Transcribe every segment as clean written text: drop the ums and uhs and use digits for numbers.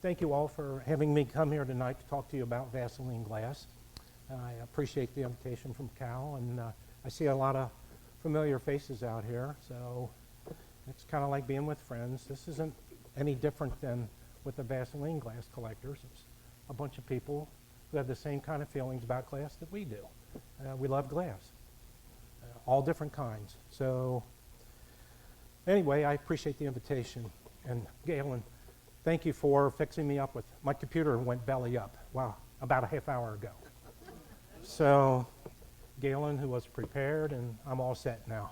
thank you all for having me come here tonight to talk to you about Vaseline glass. I appreciate the invitation from Cal, and I see a lot of familiar faces out here, so it's kind of like being with friends. This isn't any different than with the Vaseline glass collectors. It's a bunch of people who have the same kind of feelings about glass that we do. We love glass, all different kinds. So anyway, I appreciate the invitation. And Galen, thank you for fixing me up with, my computer went belly up, wow, about a half hour ago. So Galen, who was prepared, and I'm all set now.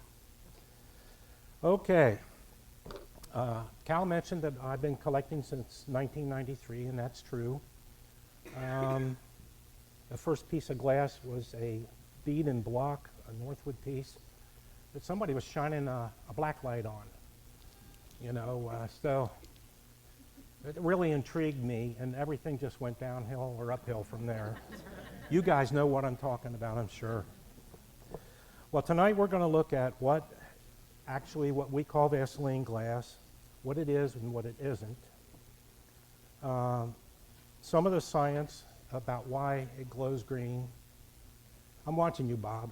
Okay. Cal mentioned that I've been collecting since 1993, and that's true. The first piece of glass was a bead and block, a Northwood piece, that somebody was shining a black light on. You know, so it really intrigued me, and everything just went downhill or uphill from there. You guys know what I'm talking about, I'm sure. Well, tonight we're going to look at what we call Vaseline glass, what it is and what it isn't. Some of the science about why it glows green. I'm watching you, Bob.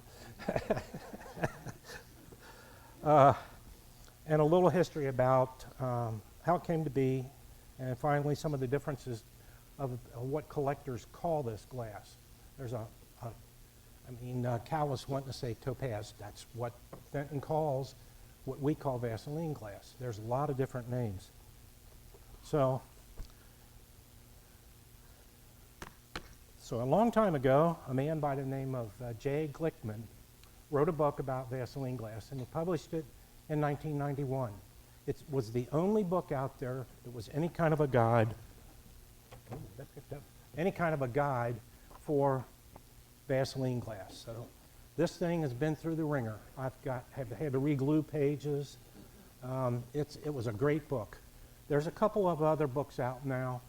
And a little history about how it came to be, and finally some of the differences of what collectors call this glass. There's Cal was wanting to say topaz. That's what Fenton calls what we call Vaseline glass. There's a lot of different names. So a long time ago, a man by the name of J. Glickman wrote a book about Vaseline glass, and he published it in 1991. It was the only book out there that was any kind of a guide, for Vaseline glass. So this thing has been through the ringer. I've had to re-glue pages. It was a great book. There's a couple of other books out now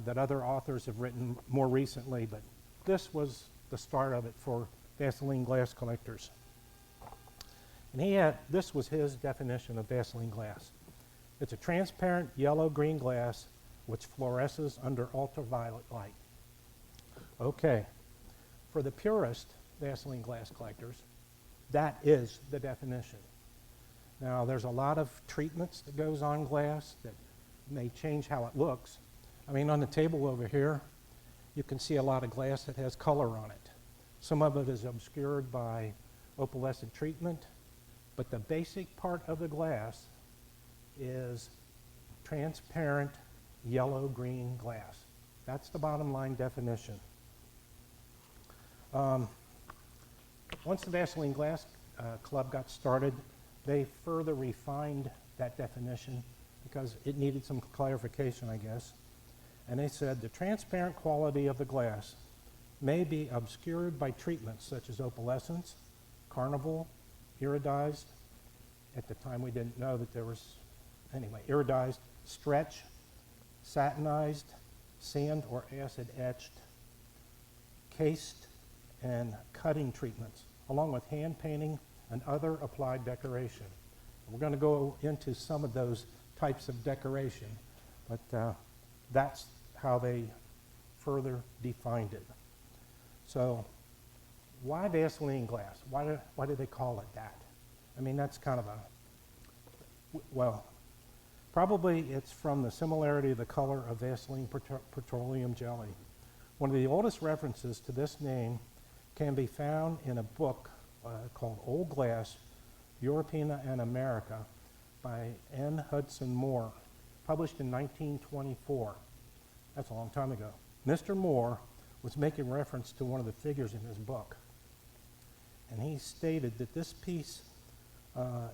that other authors have written more recently, but this was the start of it for Vaseline glass collectors. And this was his definition of Vaseline glass. It's a transparent yellow-green glass which fluoresces under ultraviolet light. Okay, for the purist Vaseline glass collectors, that is the definition. Now, there's a lot of treatments that goes on glass that may change how it looks. I mean, on the table over here, you can see a lot of glass that has color on it. Some of it is obscured by opalescent treatment, but the basic part of the glass is transparent yellow-green glass. That's the bottom line definition. Once the Vaseline Glass Club got started, they further refined that definition because it needed some clarification, I guess. And they said the transparent quality of the glass may be obscured by treatments such as opalescence, carnival, iridized. At the time we didn't know that there was, anyway, iridized, stretch, satinized, sand or acid etched, cased, and cutting treatments, along with hand painting and other applied decoration. We're going to go into some of those types of decoration, but that's how they further defined it. So why Vaseline glass? Why do they call it that? I mean, that's kind of well, probably it's from the similarity of the color of Vaseline petroleum jelly. One of the oldest references to this name can be found in a book called Old Glass, Europeana and America by N. Hudson Moore, published in 1924. That's a long time ago. Mr. Moore was making reference to one of the figures in his book, and he stated that this piece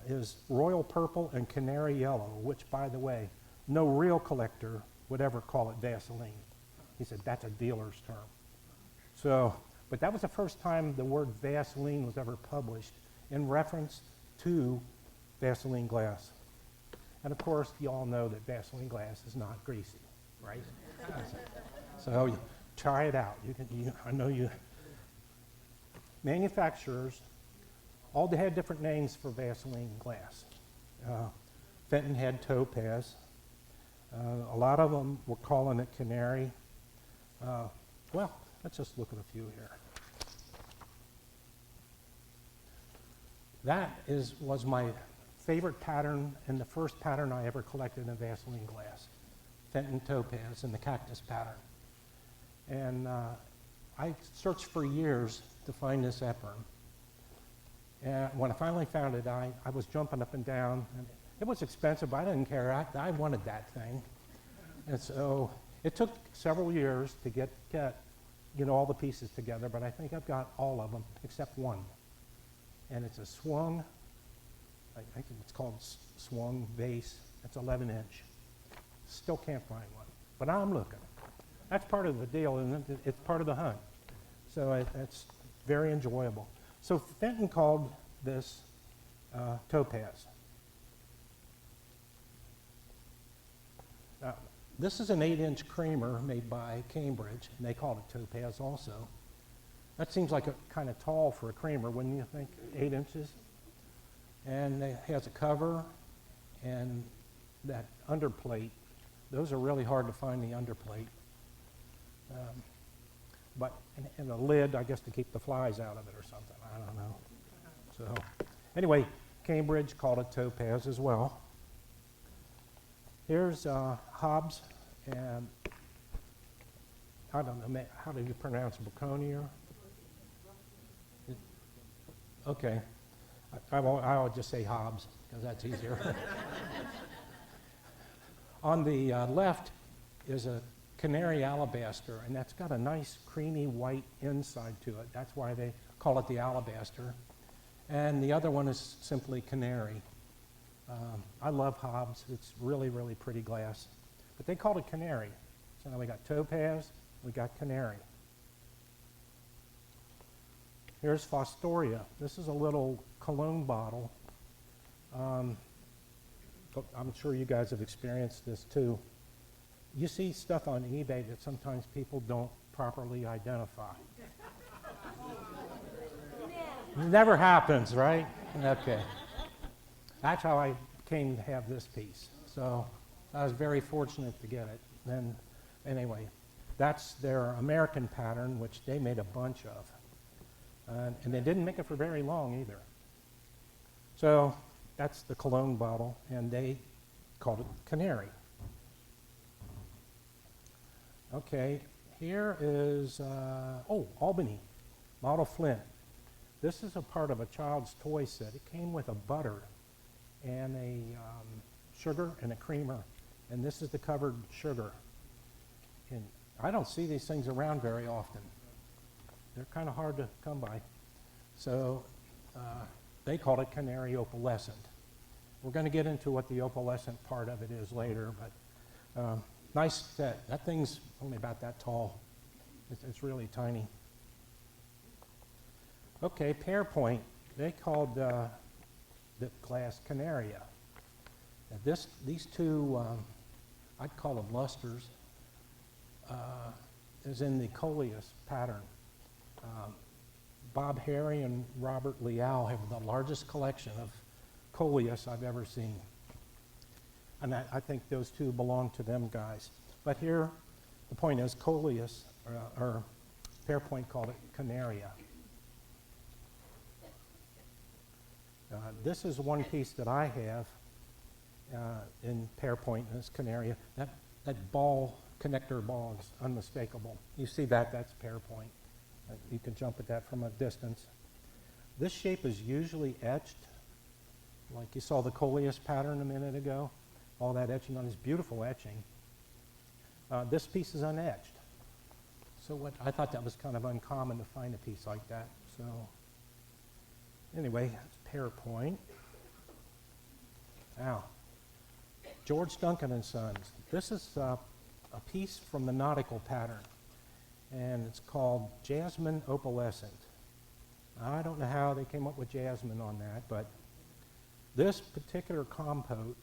is royal purple and canary yellow, which, by the way, no real collector would ever call it Vaseline. He said that's a dealer's term. So, but that was the first time the word Vaseline was ever published in reference to Vaseline glass. And of course, you all know that Vaseline glass is not greasy, right? So you try it out. I know you. Manufacturers all had different names for Vaseline glass. Fenton had topaz. A lot of them were calling it canary. Well, let's just look at a few here. That was my favorite pattern and the first pattern I ever collected in Vaseline glass, Fenton Topaz in the cactus pattern. And I searched for years to find this ephraim. And when I finally found it, I was jumping up and down. And it was expensive, but I didn't care. I wanted that thing. And so it took several years to get all the pieces together, but I think I've got all of them except one. And it's a swung, I think it's called swung vase. It's 11-inch. Still can't find one, but I'm looking. That's part of the deal, and it's part of the hunt. So it's very enjoyable. So Fenton called this topaz. This is an 8-inch creamer made by Cambridge, and they called it topaz also. That seems like kind of tall for a creamer, wouldn't you think? 8 inches. And it has a cover and that underplate. Those are really hard to find, the underplate. And a lid, I guess, to keep the flies out of it or something. I don't know. So anyway, Cambridge called it topaz as well. Here's Hobbs, and I don't know, how do you pronounce Braconier? Okay, I'll just say Hobbs, because that's easier. On the left is a canary alabaster, and that's got a nice creamy white inside to it. That's why they call it the alabaster. And the other one is simply canary. I love Hobbs. It's really, really pretty glass. But they called it canary. So now we got topaz, we got canary. Here's Fostoria. This is a little cologne bottle. I'm sure you guys have experienced this too. You see stuff on eBay that sometimes people don't properly identify. Never happens, right? Okay. That's how I came to have this piece. So I was very fortunate to get it. And anyway, that's their American pattern, which they made a bunch of. And they didn't make it for very long either. So that's the cologne bottle, and they called it canary. Okay, here is, Albany, model Flint. This is a part of a child's toy set. It came with a butter and a sugar and a creamer, and this is the covered sugar. And I don't see these things around very often. They're kind of hard to come by. So they called it canary opalescent. We're going to get into what the opalescent part of it is later, but nice set. That thing's only about that tall. It's really tiny. Okay, pear point. They called the glass canaria. Now these two, I'd call them lusters, is in the coleus pattern. Bob Harry and Robert Leal have the largest collection of coleus I've ever seen. And I think those two belong to them guys. But here, the point is coleus, or Pearpoint called it canaria. This is one piece that I have in Pearpoint, and it's canaria. That ball, connector ball is unmistakable. You see that's Pearpoint. You can jump at that from a distance. This shape is usually etched, like you saw the coleus pattern a minute ago. All that etching on is beautiful etching. This piece is unetched. So I thought that was kind of uncommon to find a piece like that. So anyway, that's Pearpoint. Now, George Duncan and Sons. This is a piece from the nautical pattern, and it's called Jasmine Opalescent. I don't know how they came up with jasmine on that, but this particular compote,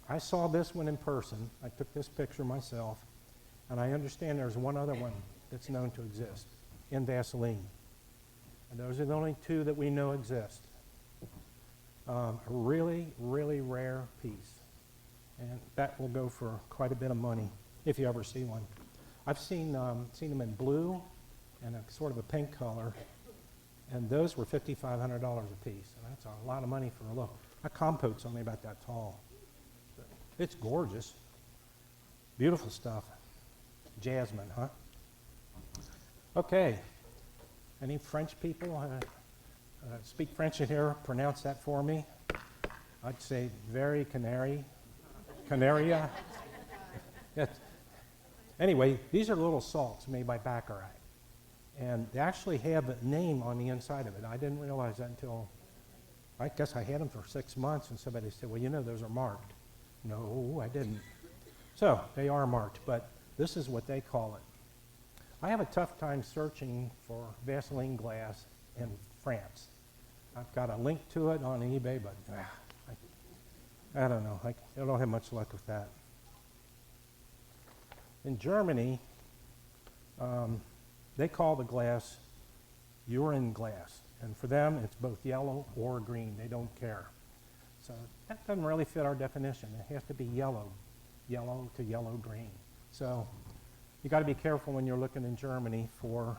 I saw this one in person. I took this picture myself, and I understand there's one other one that's known to exist in Vaseline. And those are the only two that we know exist. A really, really rare piece. And that will go for quite a bit of money if you ever see one. I've seen them in blue and a sort of a pink color, and those were $5,500 a piece, and that's a lot of money for a look. A compote's only about that tall. But it's gorgeous. Beautiful stuff. Jasmine, huh? Okay. Any French people speak French in here? Pronounce that for me. I'd say very canary. Canaria. Yes. Anyway, these are little salts made by Baccarat. And they actually have a name on the inside of it. I didn't realize that until, I guess I had them for 6 months, and somebody said, well, you know, those are marked. No, I didn't. So they are marked, but this is what they call it. I have a tough time searching for Vaseline glass in France. I've got a link to it on eBay, but I don't know. I don't have much luck with that. In Germany, they call the glass urine glass. And for them, it's both yellow or green. They don't care. So that doesn't really fit our definition. It has to be yellow to yellow-green. So you got to be careful when you're looking in Germany for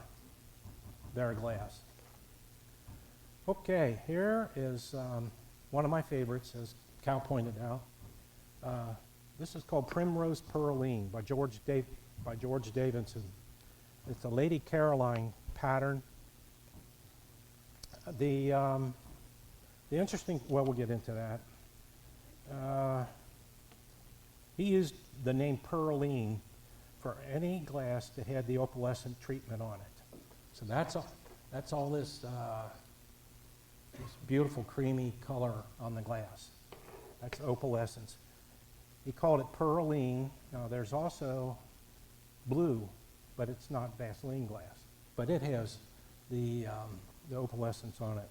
their glass. Okay, here is one of my favorites, as Cal pointed out. This is called Primrose Pearline by George Davidson. It's a Lady Caroline pattern. The interesting, well, we'll get into that. He used the name Pearline for any glass that had the opalescent treatment on it. So that's all this beautiful creamy color on the glass. That's opalescence. He called it Pearline. Now there's also blue, but it's not Vaseline glass. But it has the opalescence on it.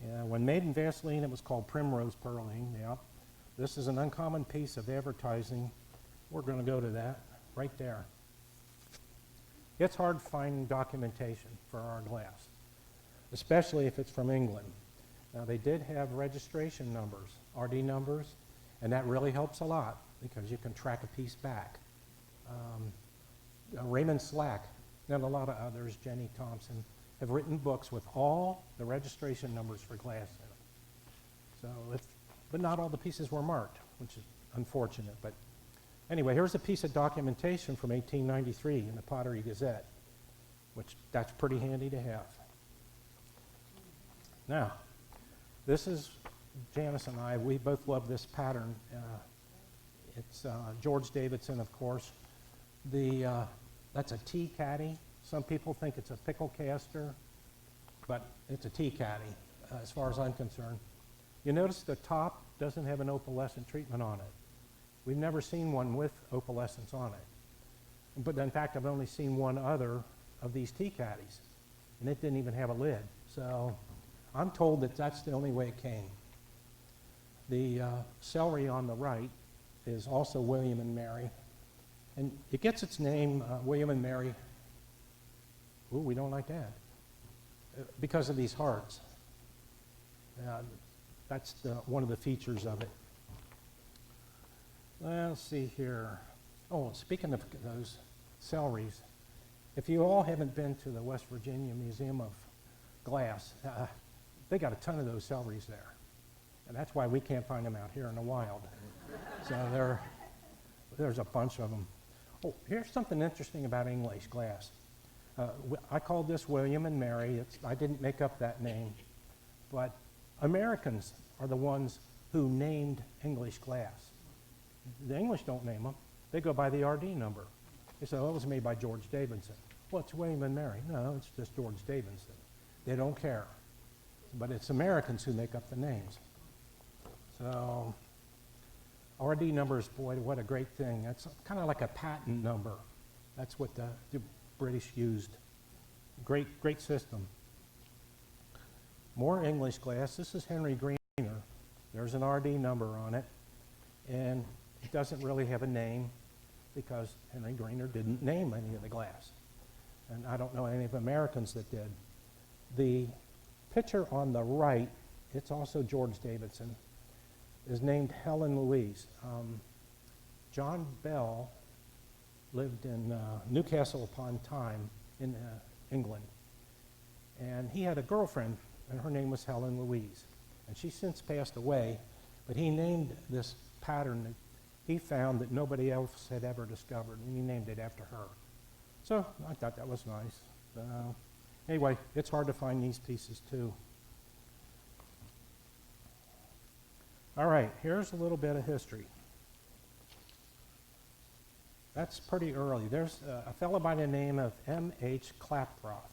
Yeah, when made in Vaseline, it was called Primrose Pearline. Yeah. This is an uncommon piece of advertising. We're going to go to that right there. It's hard finding documentation for our glass, especially if it's from England. Now, they did have registration numbers, RD numbers, and that really helps a lot because you can track a piece back. Raymond Slack and a lot of others, Jenny Thompson, have written books with all the registration numbers for glass in them. So, but not all the pieces were marked, which is unfortunate. But anyway, here's a piece of documentation from 1893 in the Pottery Gazette, which that's pretty handy to have. Now, this is Janice and I. We both love this pattern. It's George Davidson, of course. That's a tea caddy. Some people think it's a pickle caster, but it's a tea caddy, as far as I'm concerned. You notice the top doesn't have an opalescent treatment on it. We've never seen one with opalescence on it. But in fact, I've only seen one other of these tea caddies, and it didn't even have a lid. So I'm told that that's the only way it came. The celery on the right is also William and Mary. And it gets its name, William and Mary. Ooh, we don't like that. Because of these hearts. That's one of the features of it. Let's see here. Oh, speaking of those celeries, if you all haven't been to the West Virginia Museum of Glass, they got a ton of those celeries there. And that's why we can't find them out here in the wild. So there's a bunch of them. Oh, here's something interesting about English glass. I called this William and Mary. I didn't make up that name. But Americans are the ones who named English glass. The English don't name them. They go by the RD number. They say, oh, it was made by George Davidson. Well, it's William and Mary. No, it's just George Davidson. They don't care. But it's Americans who make up the names. So RD numbers, boy, what a great thing. That's kind of like a patent number. That's what the British used. Great system. More English glass. This is Henry Greener. There's an RD number on it. And it doesn't really have a name because Henry Greener didn't name any of the glass. And I don't know any of Americans that did. The picture on the right, it's also George Davidson. is named Helen Louise. John Bell lived in Newcastle upon Tyne in England. And he had a girlfriend, and her name was Helen Louise. And she's since passed away, but he named this pattern that he found that nobody else had ever discovered, and he named it after her. So I thought that was nice. Anyway, it's hard to find these pieces too. All right, here's a little bit of history. That's pretty early. There's a fellow by the name of M.H. Klaproth,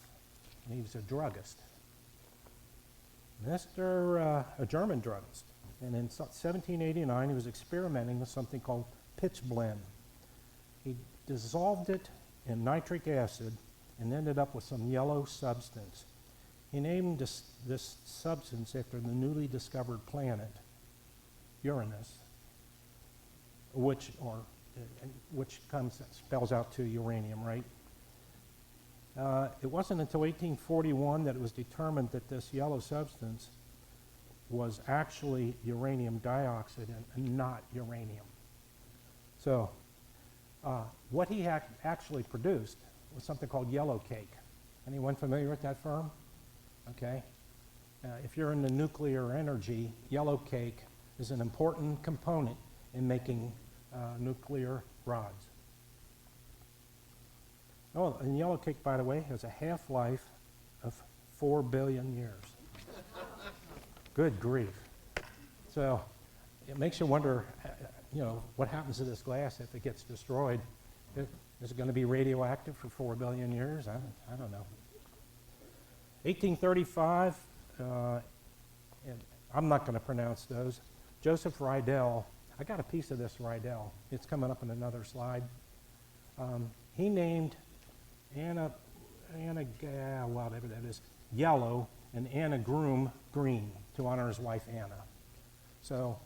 and he was a druggist. A German druggist. And in 1789, he was experimenting with something called pitch blende. He dissolved it in nitric acid and ended up with some yellow substance. He named this substance after the newly discovered planet, Uranus, which spells out to uranium, right? It wasn't until 1841 that it was determined that this yellow substance was actually uranium dioxide and not uranium. So what he actually produced was something called yellow cake. Anyone familiar with that firm? Okay. If you're into nuclear energy, yellow cake is an important component in making nuclear rods. Oh, and yellow cake, by the way, has a half-life of 4 billion years. Good grief. So it makes you wonder, what happens to this glass if it gets destroyed? Is it going to be radioactive for 4 billion years? I don't know. 1835, and I'm not going to pronounce those. Joseph Rydell, I got a piece of this Rydell. It's coming up in another slide. He named whatever that is, yellow, and Anna Groom green to honor his wife Anna. So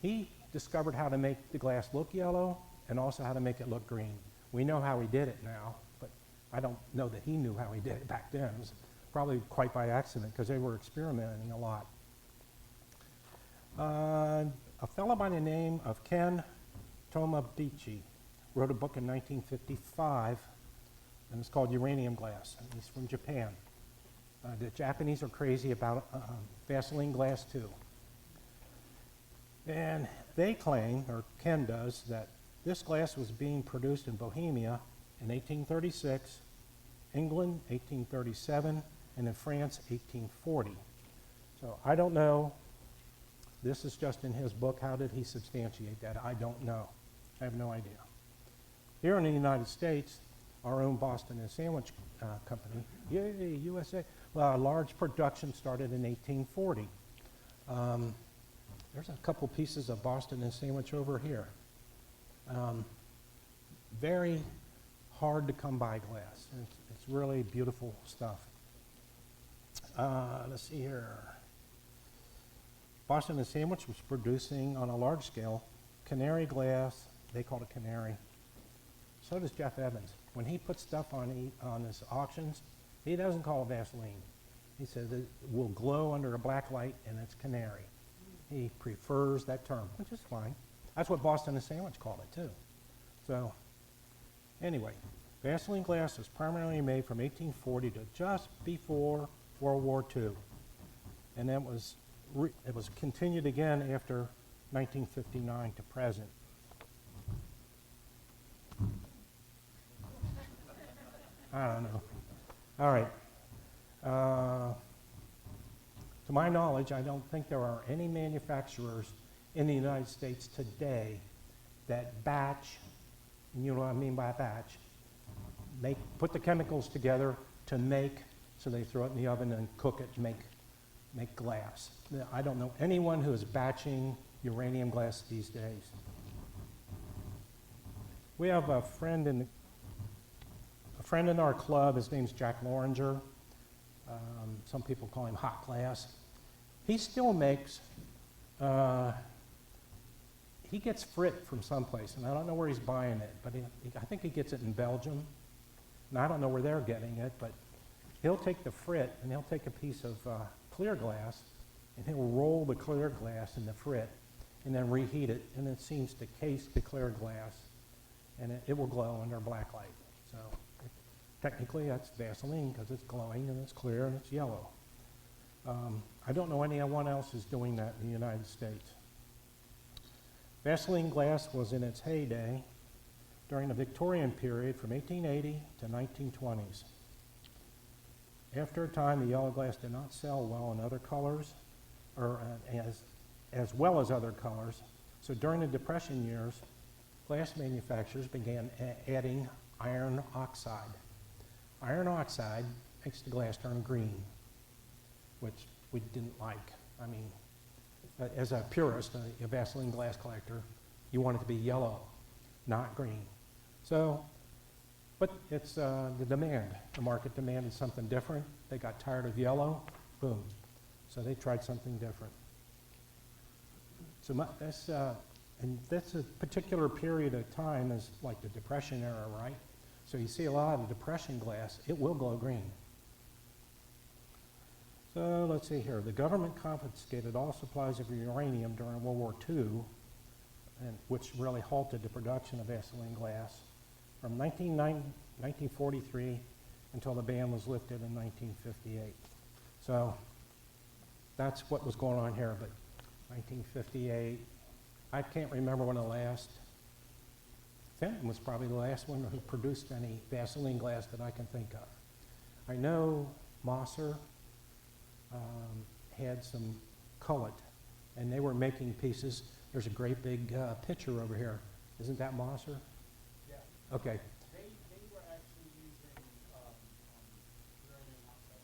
he discovered how to make the glass look yellow and also how to make it look green. We know how he did it now, but I don't know that he knew how he did it back then. It was probably quite by accident because they were experimenting a lot. A fellow by the name of Ken Tomobichi wrote a book in 1955, and it's called Uranium Glass, and he's from Japan. The Japanese are crazy about Vaseline glass too. And they claim, or Ken does, that this glass was being produced in Bohemia in 1836, England 1837, and in France 1840. So I don't know. This is just in his book. How did he substantiate that? I don't know. I have no idea. Here in the United States, our own Boston and Sandwich Company, yay, USA. Well, a large production started in 1840. There's a couple pieces of Boston and Sandwich over here. Very hard to come by glass. It's really beautiful stuff. Let's see here. Boston and Sandwich was producing on a large scale canary glass. They called it canary. So does Jeff Evans. When he puts stuff on his auctions, he doesn't call it Vaseline. He says it will glow under a black light and it's canary. He prefers that term, which is fine. That's what Boston and Sandwich called it too. So anyway, Vaseline glass was primarily made from 1840 to just before World War II. And then it was continued again after 1959 to present. I don't know. All right. To my knowledge, I don't think there are any manufacturers in the United States today that batch, and you know what I mean by batch, put the chemicals together to make, so they throw it in the oven and cook it to make glass. I don't know anyone who is batching uranium glass these days. We have a friend in our club. His name's Jack Loringer. Some people call him Hot Glass. He still makes, he gets frit from someplace, and I don't know where he's buying it, but I think he gets it in Belgium. And I don't know where they're getting it, but he'll take the frit and he'll take a piece of clear glass and he'll roll the clear glass in the frit, and then reheat it, and it seems to case the clear glass, and it will glow under black light. So technically that's Vaseline because it's glowing and it's clear and it's yellow. I don't know anyone else is doing that in the United States. Vaseline glass was in its heyday during the Victorian period from 1880 to 1920s. After a time, the yellow glass did not sell well in other colors, or as well as other colors. So during the Depression years, glass manufacturers began adding iron oxide. Iron oxide makes the glass turn green, which we didn't like. I mean, as a purist, a Vaseline glass collector, you want it to be yellow, not green. So, but it's the demand. The market demanded something different. They got tired of yellow, boom. So they tried something different. So and that's a particular period of time is like the Depression era, right? So you see a lot of Depression glass, it will glow green. So let's see here. The government confiscated all supplies of uranium during World War II, which really halted the production of Vaseline glass from 1943 until the ban was lifted in 1958. So that's what was going on here, but 1958, I can't remember when the last, Fenton was probably the last one who produced any Vaseline glass that I can think of. I know Mosser had some cullet, and they were making pieces. There's a great big picture over here. Isn't that Mosser? Yeah. Okay. They were actually using uranium oxide.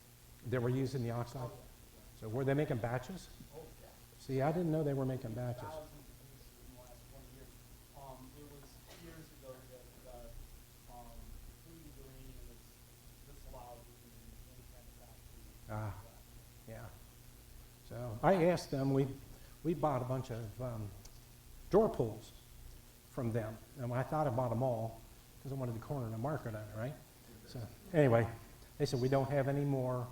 They were using the oxide? Oh, yeah. So were they making batches? Oh, yeah. See, I didn't know they were making batches. Thousands of pieces in the last 20 years. It was years ago that free uranium was disallowed in any kind of factory. Yeah. So I asked them, we bought a bunch of door pulls from them. And I thought I bought them all because I wanted to corner the market on it, right? So anyway, they said we don't have any more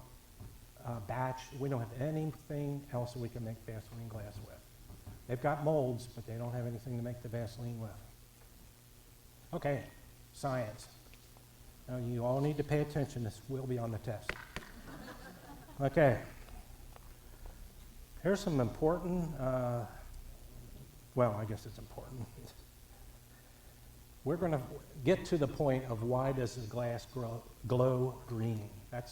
batch. We don't have anything else that we can make Vaseline glass with. They've got molds, but they don't have anything to make the Vaseline with. Okay, science. Now you all need to pay attention. This will be on the test. Okay. Here's some important, well, I guess it's important. We're going to get to the point of why does the glass glow green. I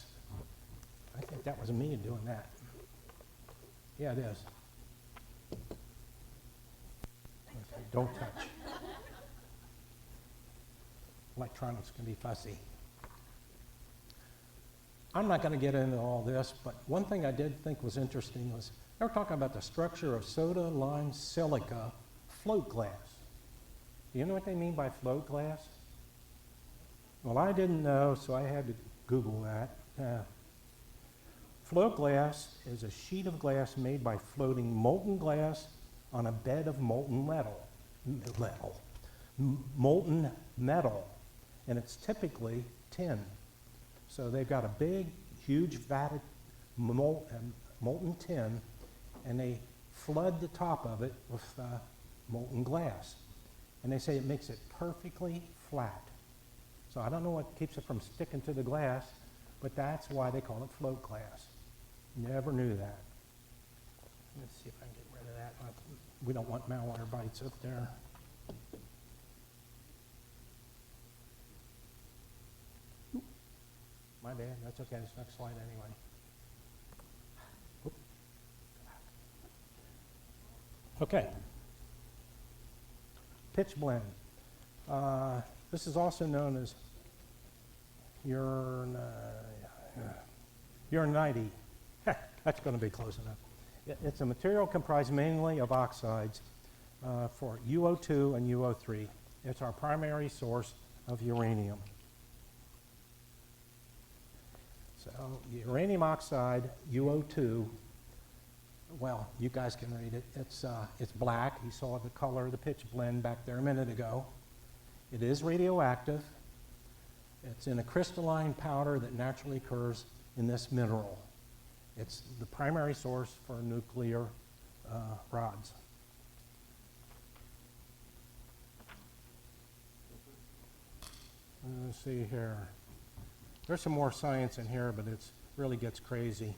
think that was me doing that. Yeah, it is. Okay, don't touch. Electronics can be fussy. I'm not going to get into all this, but one thing I did think was interesting was they were talking about the structure of soda lime silica float glass. Do you know what they mean by float glass? Well, I didn't know, so I had to Google that. Float glass is a sheet of glass made by floating molten glass on a bed of molten metal, and it's typically tin. So they've got a big, huge vat of molten tin, and they flood the top of it with molten glass. And they say it makes it perfectly flat. So I don't know what keeps it from sticking to the glass, but that's why they call it float glass. Never knew that. Let's see if I can get rid of that. We don't want malware bites up there. My bad, that's okay, it's next slide anyway. Oop. Okay. Pitch blend. This is also known as uranite. That's going to be close enough. It's a material comprised mainly of oxides for UO2 and UO3. It's our primary source of uranium. So uranium oxide, UO2, well, you guys can read it. It's black. You saw the color of the pitch blend back there a minute ago. It is radioactive. It's in a crystalline powder that naturally occurs in this mineral. It's the primary source for nuclear rods. Let's see here. There's some more science in here, but it really gets crazy.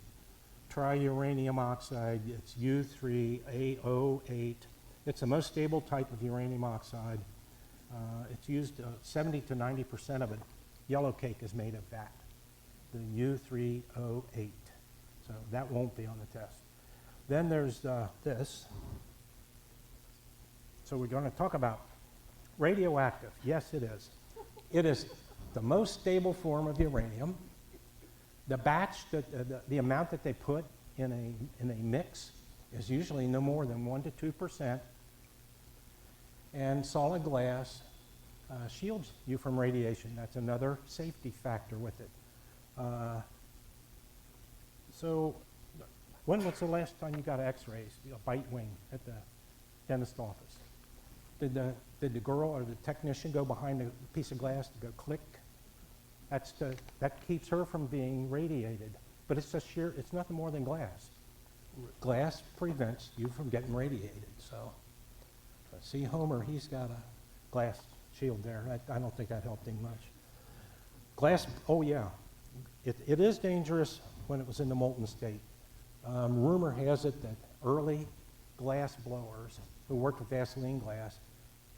Triuranium oxide, it's U3A08. It's the most stable type of uranium oxide. It's used 70 to 90% of it. Yellow cake is made of that, the U3O8. So that won't be on the test. Then there's this. So we're going to talk about radioactive. Yes, it is. It is the most stable form of uranium. The batch, the amount that they put in a mix is usually no more than 1 to 2%. And solid glass shields you from radiation. That's another safety factor with it. So when was the last time you got x-rays, a bite wing at the dentist office? Did the girl or the technician go behind a piece of glass to go click? That keeps her from being radiated. But it's just sheer, it's nothing more than glass. Glass prevents you from getting radiated. So see Homer, he's got a glass shield there. I don't think that helped him much. Glass, oh yeah, it is dangerous when it was in the molten state. Rumor has it that early glass blowers who worked with Vaseline glass,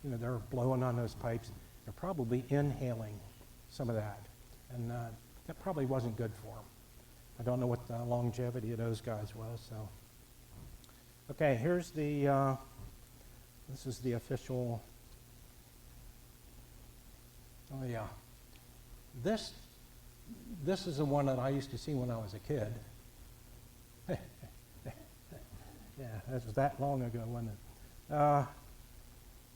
you know, they're blowing on those pipes. They're probably inhaling some of that. And that probably wasn't good for them. I don't know what the longevity of those guys was. So, okay, here's the, this is the official, oh yeah. This is the one that I used to see when I was a kid. Yeah, that was that long ago, wasn't it?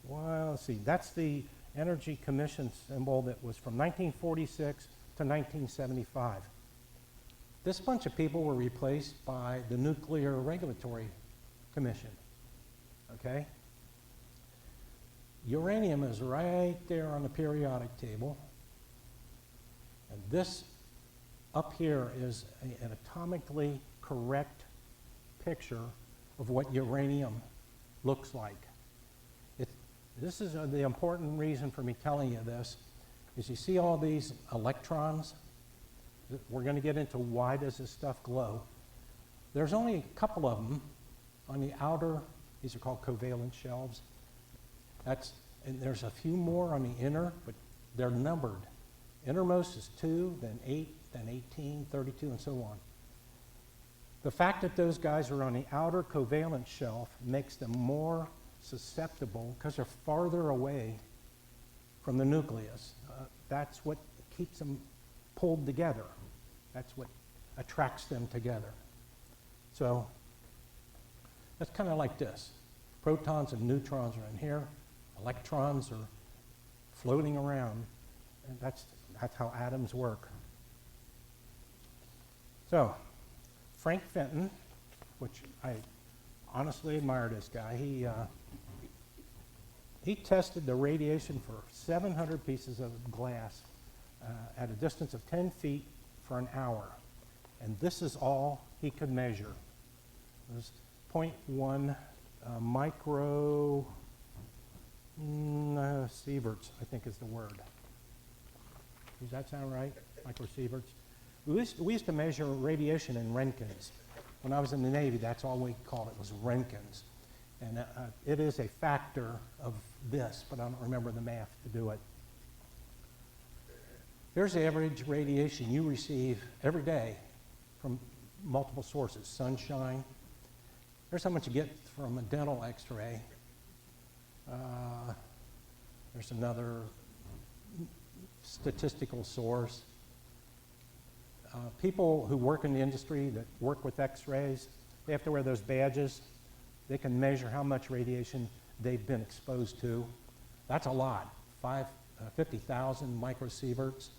Well, let's see. That's the Energy Commission symbol that was from 1946 to 1975. This bunch of people were replaced by the Nuclear Regulatory Commission. Okay? Uranium is right there on the periodic table. And this up here is an atomically correct picture of what uranium looks like. This is the important reason for me telling you this, is you see all these electrons? We're going to get into why does this stuff glow. There's only a couple of them on the outer, these are called covalent shelves. And there's a few more on the inner, but they're numbered. Innermost is 2, then 8, then 18, 32, and so on. The fact that those guys are on the outer covalent shelf makes them more susceptible because they're farther away from the nucleus. That's what keeps them pulled together. That's what attracts them together. So that's kind of like this. Protons and neutrons are in here. Electrons are floating around. And that's how atoms work. So Frank Fenton, which I honestly admire this guy, he tested the radiation for 700 pieces of glass at a distance of 10 feet for an hour. And this is all he could measure. It was 0.1 micro sieverts, I think is the word. Does that sound right? Microsieverts? We used to measure radiation in Roentgens. When I was in the Navy, that's all we called it, was Roentgens. And it is a factor of this, but I don't remember the math to do it. Here's the average radiation you receive every day from multiple sources. Sunshine. Here's how much you get from a dental x-ray. There's another statistical source. People who work in the industry that work with x-rays, they have to wear those badges. They can measure how much radiation they've been exposed to. That's a lot, 50,000 microsieverts.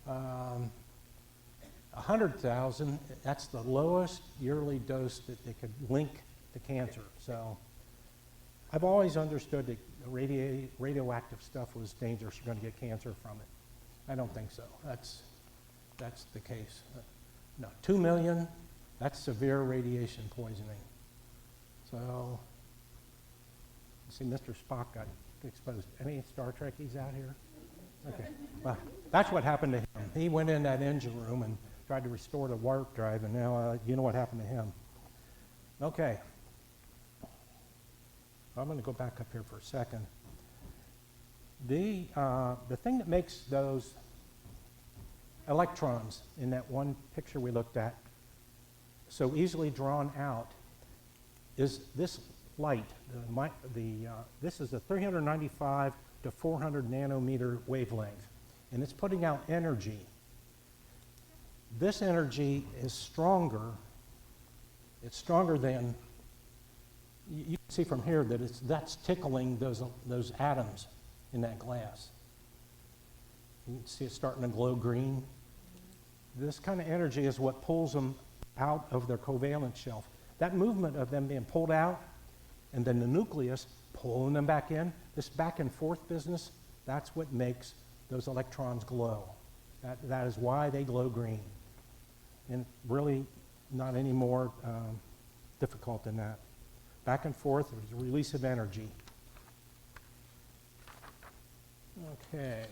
100,000, that's the lowest yearly dose that they could link to cancer. So I've always understood that radioactive stuff was dangerous. You're going to get cancer from it. I don't think so. That's the case. No, 2 million, that's severe radiation poisoning. So, you see Mr. Spock got exposed. Any Star Trekkies out here? Okay. Well, that's what happened to him. He went in that engine room and tried to restore the warp drive, and now you know what happened to him. Okay. I'm going to go back up here for a second. The thing that makes those electrons in that one picture we looked at so easily drawn out is this light. This is a 395 to 400 nanometer wavelength, and it's putting out energy. This energy is stronger. It's stronger than, you can see from here that that's tickling those atoms in that glass. You can see it starting to glow green. This kind of energy is what pulls them out of their covalent shelf. That movement of them being pulled out and then the nucleus pulling them back in, this back and forth business, that's what makes those electrons glow. That is why they glow green. And really not any more difficult than that. Back and forth, there's a release of energy. Okay.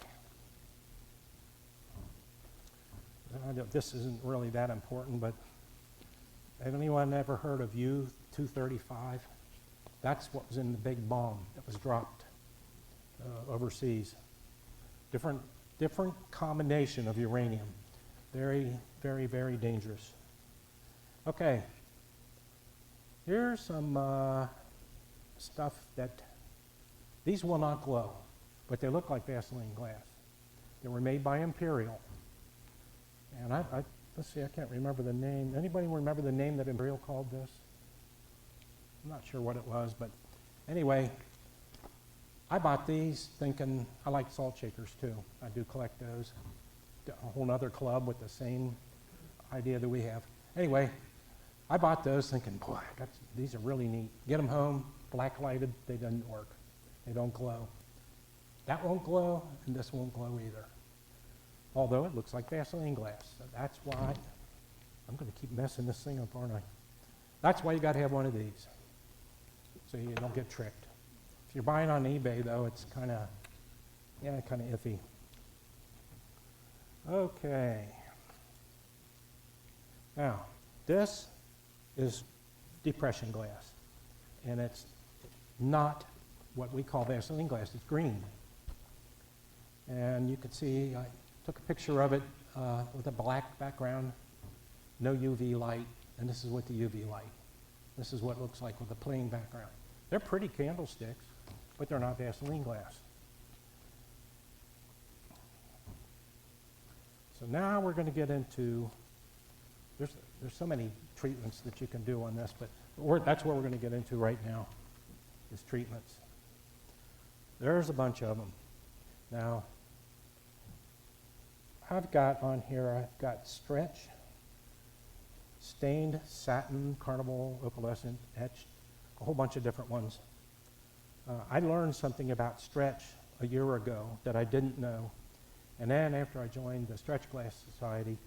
I know this isn't really that important, but have anyone ever heard of U-235? That's what was in the big bomb that was dropped overseas. Different combination of uranium. Very, very, very dangerous. Okay. Here's some stuff that, these will not glow, but they look like Vaseline glass. They were made by Imperial. And let's see, I can't remember the name. Anybody remember the name that Imperial called this? I'm not sure what it was, but anyway, I bought these thinking I like salt shakers too. I do collect those. A whole other club with the same idea that we have. Anyway, I bought those thinking, boy, these are really neat. Get them home, black lighted, they didn't work. They don't glow. That won't glow, and this won't glow either. Although it looks like Vaseline glass. So that's why, I'm going to keep messing this thing up, aren't I? That's why you got to have one of these, so you don't get tricked. If you're buying on eBay, though, it's kind of iffy. Okay. Now, this is depression glass, and it's not what we call Vaseline glass. It's green. And you can see, I took a picture of it with a black background, no UV light, and this is with the UV light. This is what it looks like with a plain background. They're pretty candlesticks, but they're not Vaseline glass. So now we're going to get into, there's so many treatments that you can do on this, but that's what we're going to get into right now, is treatments. There's a bunch of them. Now, I've got on here, I've got stretch, stained, satin, carnival, opalescent, etched, a whole bunch of different ones. I learned something about stretch a year ago that I didn't know. And then after I joined the Stretch Glass Society,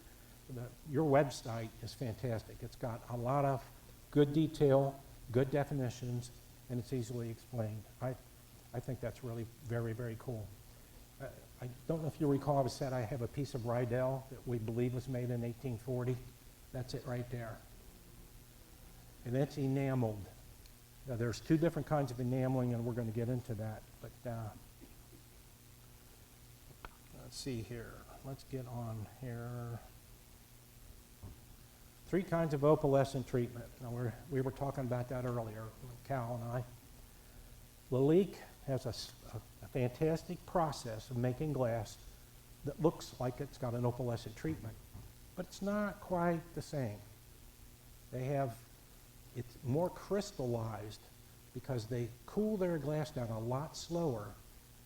your website is fantastic. It's got a lot of good detail, good definitions, and it's easily explained. I think that's really very, very cool. I don't know if you recall, I said I have a piece of Rydell that we believe was made in 1840. That's it right there. And it's enameled. Now, there's two different kinds of enameling, and we're going to get into that. But let's see here. Let's get on here. 3 kinds of opalescent treatment. Now, we were talking about that earlier, Cal and I. Lalique has a fantastic process of making glass that looks like it's got an opalescent treatment, but it's not quite the same. It's more crystallized because they cool their glass down a lot slower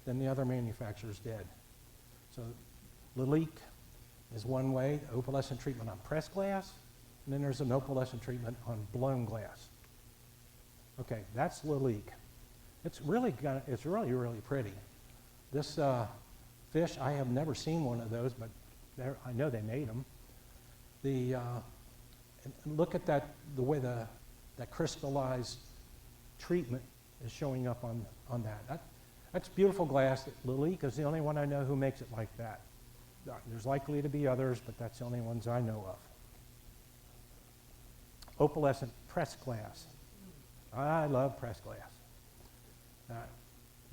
than the other manufacturers did. So Lalique is one way, opalescent treatment on pressed glass, and then there's an opalescent treatment on blown glass. Okay, that's Lalique. It's really, really pretty. This fish, I have never seen one of those, but I know they made them. And look at that, the way that crystallized treatment is showing up on that. That's beautiful glass. Lalique is the only one I know who makes it like that. There's likely to be others, but that's the only ones I know of. Opalescent pressed glass. I love pressed glass.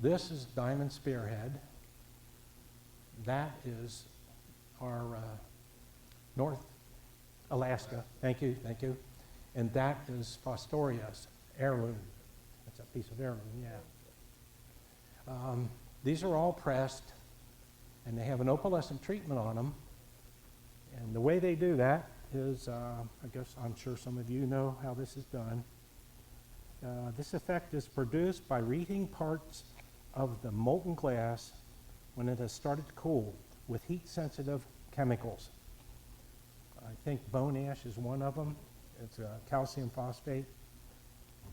This is diamond spearhead. That is our North Alaska. Thank you, thank you. And that is Fostoria's heirloom. That's a piece of heirloom, yeah. These are all pressed, and they have an opalescent treatment on them. And the way they do that is, I guess I'm sure some of you know how this is done. This effect is produced by reheating parts of the molten glass when it has started to cool with heat-sensitive chemicals. I think bone ash is one of them. It's calcium phosphate.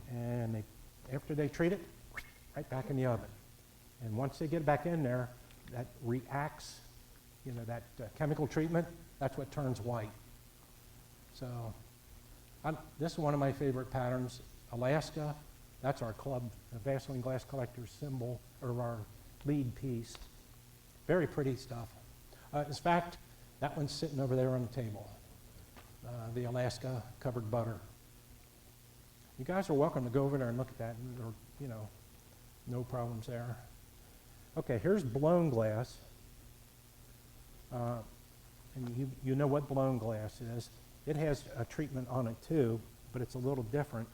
And after they treat it, right back in the oven. And once they get back in there, that reacts, that chemical treatment, that's what turns white. So this is one of my favorite patterns. Alaska, that's our club, the Vaseline Glass Collector's symbol, or our lead piece. Very pretty stuff. In fact, that one's sitting over there on the table. The Alaska covered butter. You guys are welcome to go over there and look at that, or, no problems there. Okay, here's blown glass. And you know what blown glass is. It has a treatment on it too, but it's a little different.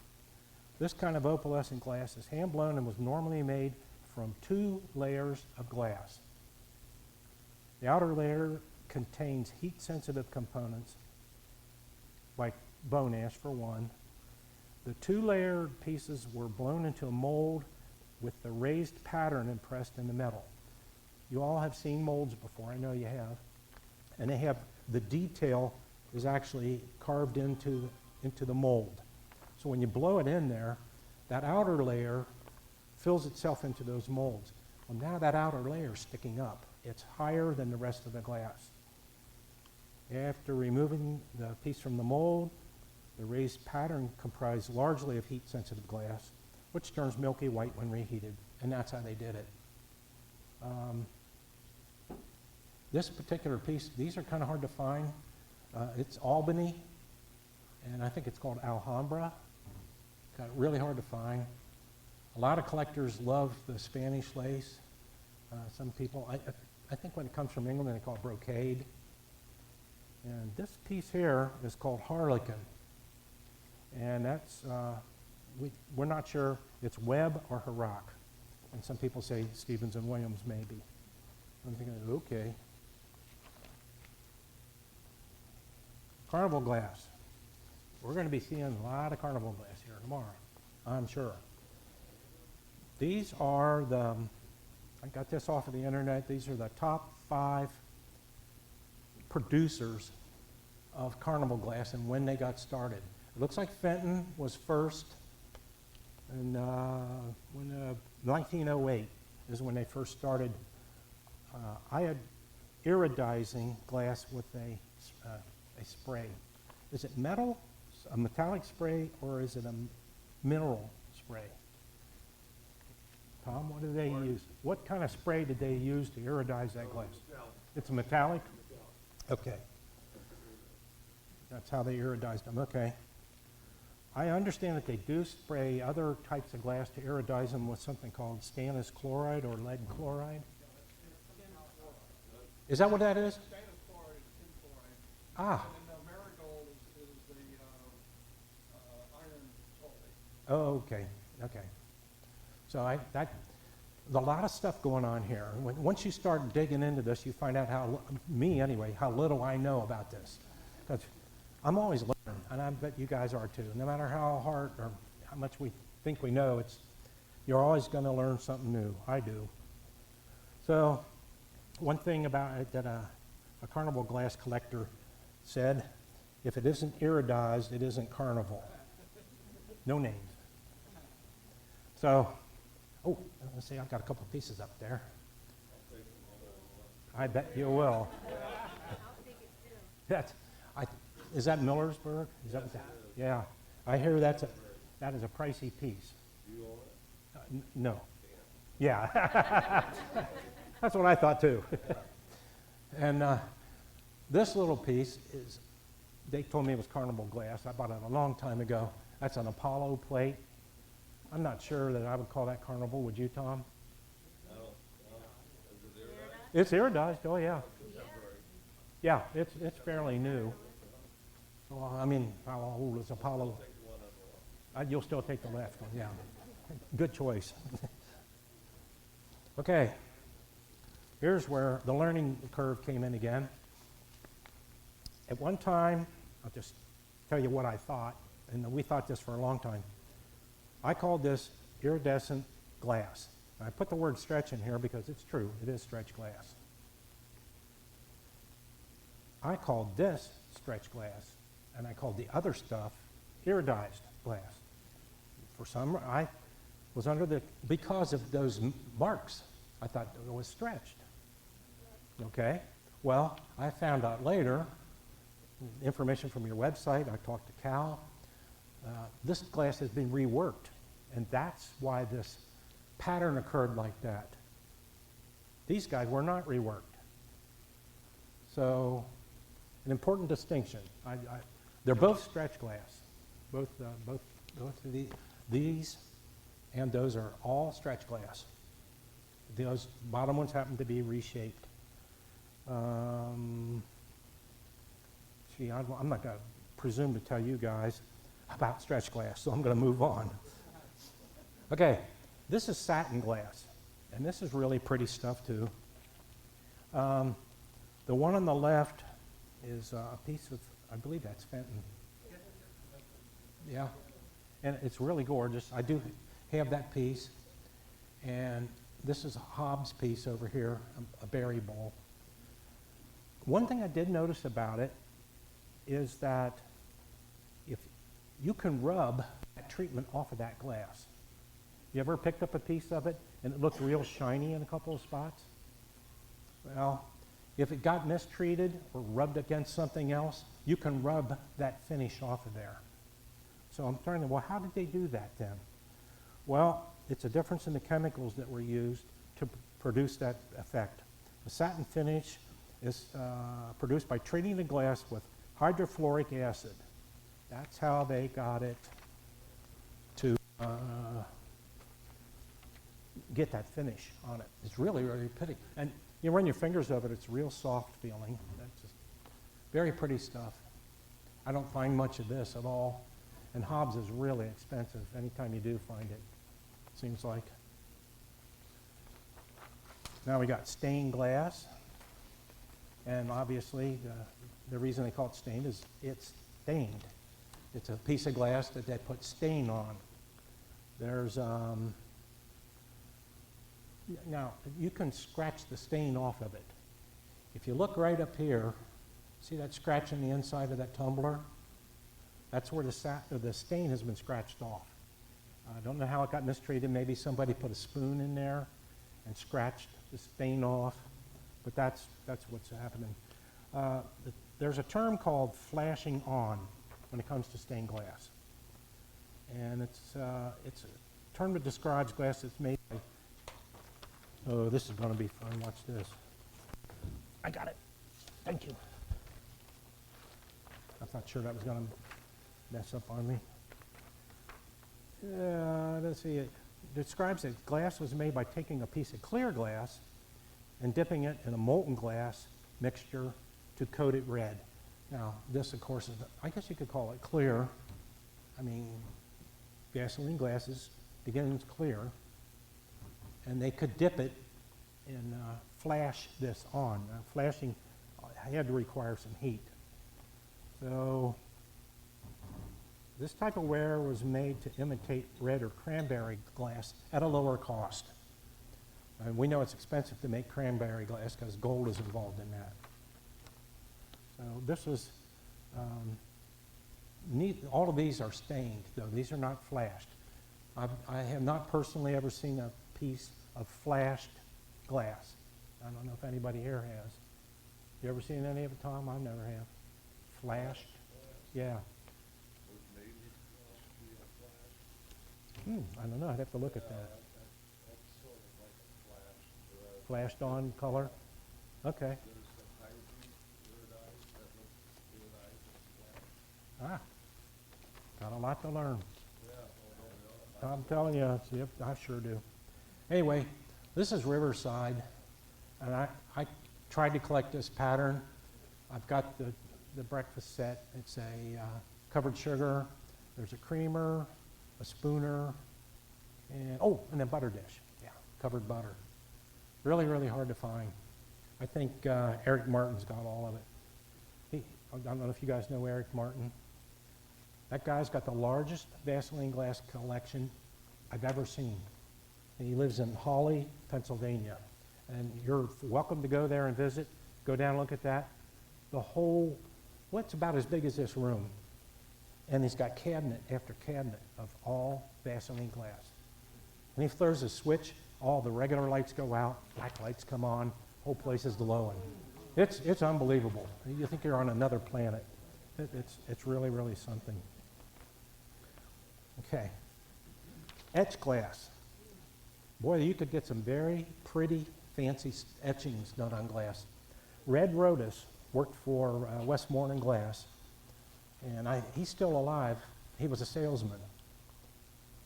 This kind of opalescent glass is hand blown and was normally made from 2 layers of glass. The outer layer contains heat-sensitive components, like bone ash for one. The 2-layered pieces were blown into a mold with the raised pattern impressed in the metal. You all have seen molds before, I know you have. And they have, the detail is actually carved into the mold. So when you blow it in there, that outer layer fills itself into those molds. Well, now that outer layer is sticking up. It's higher than the rest of the glass. After removing the piece from the mold, the raised pattern comprised largely of heat-sensitive glass, which turns milky white when reheated, and that's how they did it. This particular piece, these are kind of hard to find. It's Albany, and I think it's called Alhambra. Got really hard to find. A lot of collectors love the Spanish lace. Some people, I think when it comes from England, they call it brocade. And this piece here is called Harlequin. And that's, we're not sure it's Webb or Herrock. And some people say Stevens and Williams maybe. I'm thinking, okay. Carnival glass. We're going to be seeing a lot of carnival glass here tomorrow, I'm sure. These are I got this off of the internet, these are the top 5 producers of carnival glass and when they got started. It looks like Fenton was first, and 1908 is when they first started iodizing glass with a spray. Is it metal, a metallic spray, or is it a mineral spray? Tom, what do they use? What kind of spray did they use to iodize that glass? It's a metallic? Okay. That's how they iodized them, okay. I understand that they do spray other types of glass to iodize them with something called stannous chloride or lead chloride. Is that what that is? Stannous chloride is tin chloride. Ah. And then the marigold is the iron sulfate. Oh, okay, okay. So there's a lot of stuff going on here. Once you start digging into this, you find out how little I know about this. Because I'm always learning, and I bet you guys are too. No matter how hard or how much we think we know, you're always going to learn something new. I do. So one thing about it that a carnival glass collector said, if it isn't iridized, it isn't carnival. No names. So, let's see, I've got a couple pieces up there. I bet you will. Is that Millersburg? Is that what that? Yeah, I hear that is a pricey piece. You own it? No. Yeah. That's what I thought too. And this little piece is, they told me it was carnival glass. I bought it a long time ago. That's an Apollo plate. I'm not sure that I would call that carnival. Would you, Tom? It's iridized, oh yeah. Yeah, it's fairly new. Well, I mean, how old is Apollo? You'll still take the left one, yeah. Good choice. Okay, here's where the learning curve came in again. At one time, I'll just tell you what I thought, and we thought this for a long time. I called this iridescent glass. I put the word stretch in here because it's true, it is stretch glass. I called this stretch glass, and I called the other stuff iridized glass. For some, I was because of those marks, I thought it was stretched. Okay, well, I found out later, information from your website, I talked to Cal, this glass has been reworked, and that's why this pattern occurred like that. These guys were not reworked. So, an important distinction. They're both stretch glass. Both of these and those are all stretch glass. Those bottom ones happen to be reshaped. I'm not going to presume to tell you guys about stretch glass, so I'm going to move on. Okay, this is satin glass, and this is really pretty stuff too. The one on the left is a piece of, I believe that's Fenton. Yeah, and it's really gorgeous. I do have that piece, and this is a Hobbs piece over here, a berry bowl. One thing I did notice about it is that if you can rub that treatment off of that glass. You ever picked up a piece of it and it looked real shiny in a couple of spots? Well, if it got mistreated or rubbed against something else, you can rub that finish off of there. So I'm trying to, well, how did they do that then? Well, it's a difference in the chemicals that were used to produce that effect. The satin finish is produced by treating the glass with hydrofluoric acid. That's how they got it to get that finish on it. It's really, really pretty. And you run your fingers over it, it's real soft feeling. That's just very pretty stuff. I don't find much of this at all. And Hobbs is really expensive anytime you do find it, seems like. Now we got stained glass. And obviously, the reason they call it stained is it's stained. It's a piece of glass that they put stain on. There's, now, you can scratch the stain off of it. If you look right up here, see that scratch in the inside of that tumbler? That's where the stain has been scratched off. I don't know how it got mistreated. Maybe somebody put a spoon in there and scratched the stain off, but that's what's happening. There's a term called flashing on when it comes to stained glass. And it's a term that describes glass that's made by, oh, this is going to be fun, watch this. I got it, thank you. I'm not sure that was going to mess up on me. Let's see, it describes that glass was made by taking a piece of clear glass and dipping it in a molten glass mixture to coat it red. Now, this, of course, is, I guess you could call it clear. I mean, Vaseline glasses begins clear, and they could dip it and flash this on. Flashing had to require some heat. So, this type of ware was made to imitate red or cranberry glass at a lower cost. And we know it's expensive to make cranberry glass because gold is involved in that. So this was, all of these are stained, though. These are not flashed. I have not personally ever seen a piece of flashed glass. I don't know if anybody here has. You ever seen any of it, Tom? I never have. Flashed? Yeah. I don't know. I'd have to look at that. That's sort of like flashed on color? Okay. Ah, got a lot to learn. I'm telling you, yep, I sure do. Anyway, this is Riverside, and I tried to collect this pattern. I've got the breakfast set. It's a covered sugar. There's a creamer, a spooner, and a butter dish. Yeah, covered butter. Really, really hard to find. I think Eric Martin's got all of it. I don't know if you guys know Eric Martin. That guy's got the largest Vaseline glass collection I've ever seen. And he lives in Hawley, Pennsylvania. And you're welcome to go there and visit. Go down and look at that. The whole, what's about as big as this room. And he's got cabinet after cabinet of all Vaseline glass. And he throws a switch, all the regular lights go out, black lights come on, whole place is glowing. It's unbelievable. You think you're on another planet. It's really, really something. Okay. Etch glass. Boy, you could get some very pretty, fancy etchings done on glass. Red Rodas worked for Westmoreland Glass, and he's still alive. He was a salesman.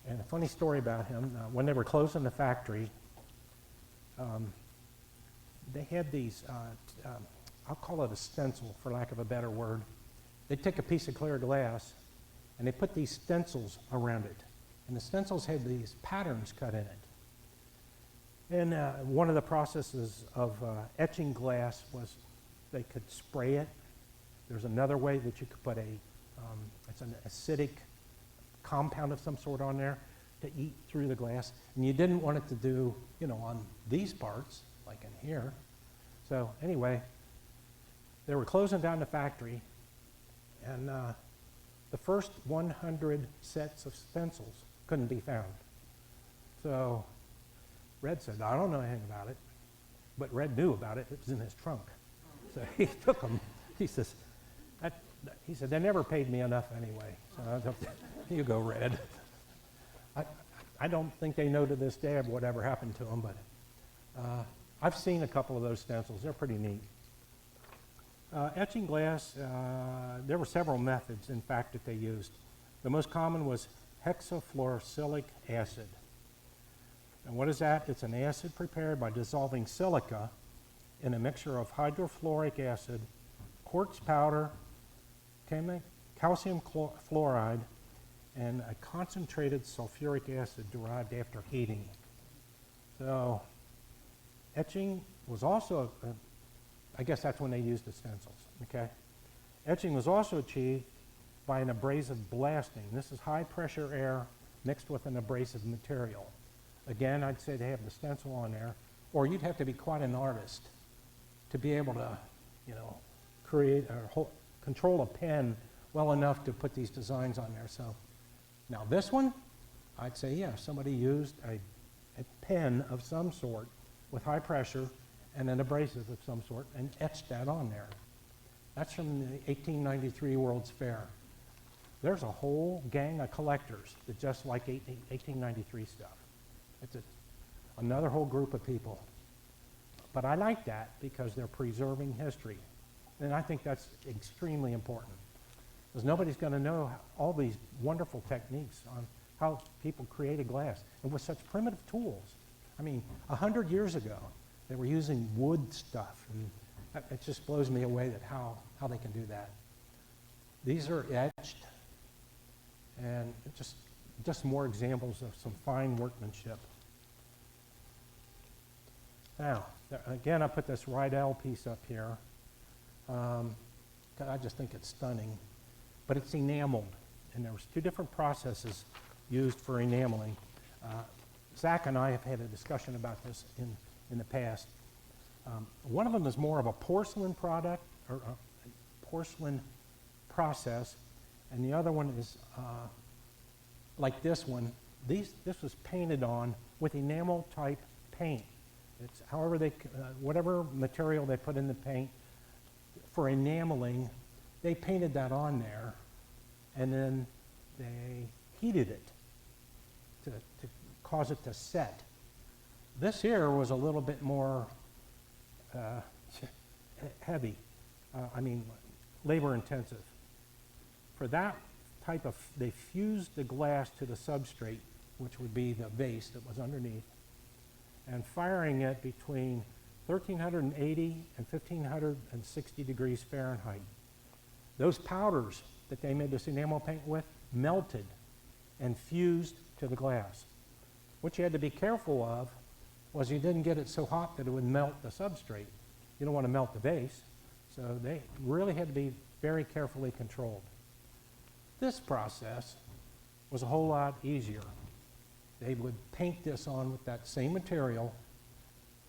And a funny story about him, when they were closing the factory, they had these, I'll call it a stencil for lack of a better word. They'd take a piece of clear glass and they put these stencils around it. And the stencils had these patterns cut in it. And one of the processes of etching glass was they could spray it. There's another way that you could put it's an acidic compound of some sort on there to eat through the glass. And you didn't want it to do, on these parts, like in here. So anyway, they were closing down the factory, and the first 100 sets of stencils couldn't be found. So Red said, I don't know anything about it. But Red knew about it. It was in his trunk. So he took them. He says, he said, they never paid me enough anyway. So you go, Red. I don't think they know to this day of whatever happened to them, but I've seen a couple of those stencils. They're pretty neat. Etching glass, there were several methods, in fact, that they used. The most common was hexafluorosilicic acid. And what is that? It's an acid prepared by dissolving silica in a mixture of hydrofluoric acid, quartz powder, calcium fluoride, and a concentrated sulfuric acid derived after heating. So etching was also, I guess that's when they used the stencils, okay? Etching was also achieved by an abrasive blasting. This is high pressure air mixed with an abrasive material. Again, I'd say they have the stencil on there, or you'd have to be quite an artist to be able to, create or control a pen well enough to put these designs on there. So now this one, I'd say, yeah, somebody used a pen of some sort with high pressure and an abrasive of some sort and etched that on there. That's from the 1893 World's Fair. There's a whole gang of collectors that just like 1893 stuff. It's another whole group of people. But I like that because they're preserving history. And I think that's extremely important. Because nobody's going to know all these wonderful techniques on how people created glass. And with such primitive tools. I mean, 100 years ago, they were using wood stuff. And it just blows me away that how they can do that. These are etched. And just more examples of some fine workmanship. Now, again, I put this Rydell piece up here. I just think it's stunning. But it's enameled, and there was two different processes used for enameling. Zach and I have had a discussion about this in the past. One of them is more of a porcelain product, or a porcelain process, and the other one is like this one. This was painted on with enamel type paint. It's however whatever material they put in the paint for enameling, they painted that on there, and then they heated it to cause it to set. This here was a little bit more uh, heavy, I mean, labor intensive. For that type of, they fused the glass to the substrate, which would be the vase that was underneath, and firing it between 1380 and 1560 degrees Fahrenheit. Those powders that they made this enamel paint with melted and fused to the glass. What you had to be careful of was you didn't get it so hot that it would melt the substrate. You don't want to melt the vase, so they really had to be very carefully controlled. This process was a whole lot easier. They would paint this on with that same material,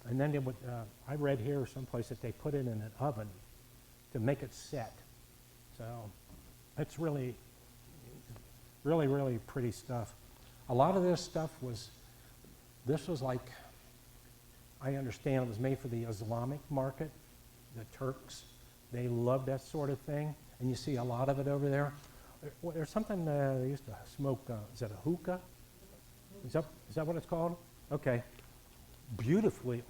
and then they would, I read here someplace that they put it in an oven to make it set. So it's really, really, really pretty stuff. A lot of this stuff this was like, I understand it was made for the Islamic market, the Turks. They love that sort of thing, and you see a lot of it over there. There's something they used to smoke, is that a hookah? Is that what it's called? Okay. Beautifully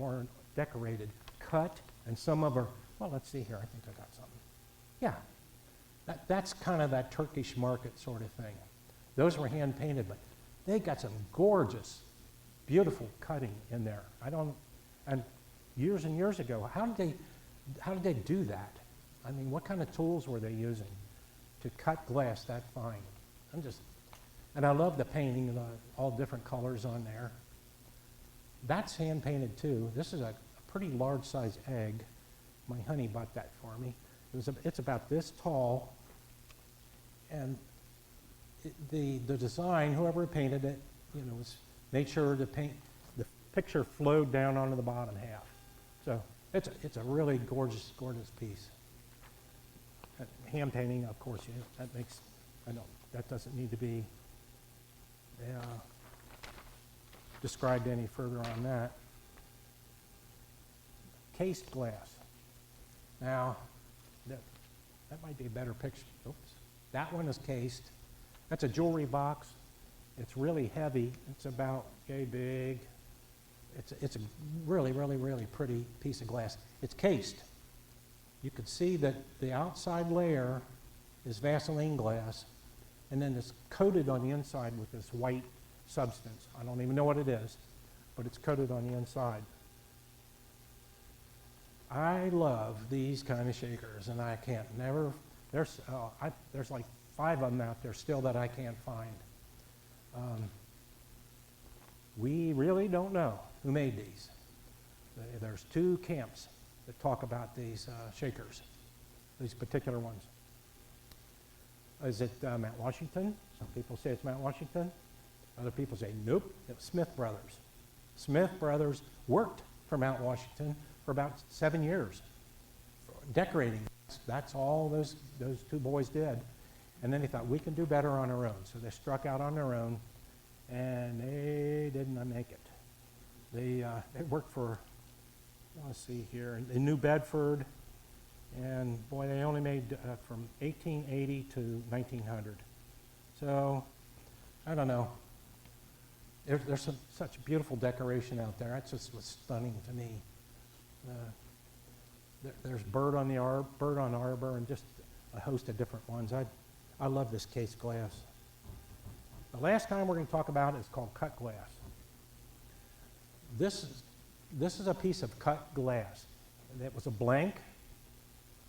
decorated, cut, and some of them, well, let's see here, I think I got something. Yeah, that's kind of that Turkish market sort of thing. Those were hand painted, but they got some gorgeous, beautiful cutting in there. And years and years ago, how did they do that? I mean, what kind of tools were they using to cut glass that fine? And I love the painting, all different colors on there. That's hand painted too. This is a pretty large size egg. My honey bought that for me. It's about this tall, and the design, whoever painted it, made sure the picture flowed down onto the bottom half. So it's a really gorgeous, gorgeous piece. Hand painting, of course, that doesn't need to be described any further on that. Cased glass. Now, that might be a better picture. Oops. That one is cased. That's a jewelry box. It's really heavy. It's about yay big. It's a really, really, really pretty piece of glass. It's cased. You could see that the outside layer is Vaseline glass, and then it's coated on the inside with this white substance. I don't even know what it is, but it's coated on the inside. I love these kind of shakers, and I can't never, there's like 5 of them out there still that I can't find. We really don't know who made these. There's 2 camps that talk about these shakers, these particular ones. Is it Mount Washington? Some people say it's Mount Washington. Other people say, nope, it was Smith Brothers. Smith Brothers worked for Mount Washington for about 7 years, decorating. That's all those 2 boys did. And then they thought, we can do better on our own. So they struck out on their own, and they didn't make it. They worked for, let's see here, in New Bedford, and boy, they only made from 1880 to 1900. So, I don't know. There's such beautiful decoration out there. That just was stunning to me. There's bird on arbor, and just a host of different ones. I love this case glass. The last kind we're going to talk about is called cut glass. This is a piece of cut glass. It was a blank.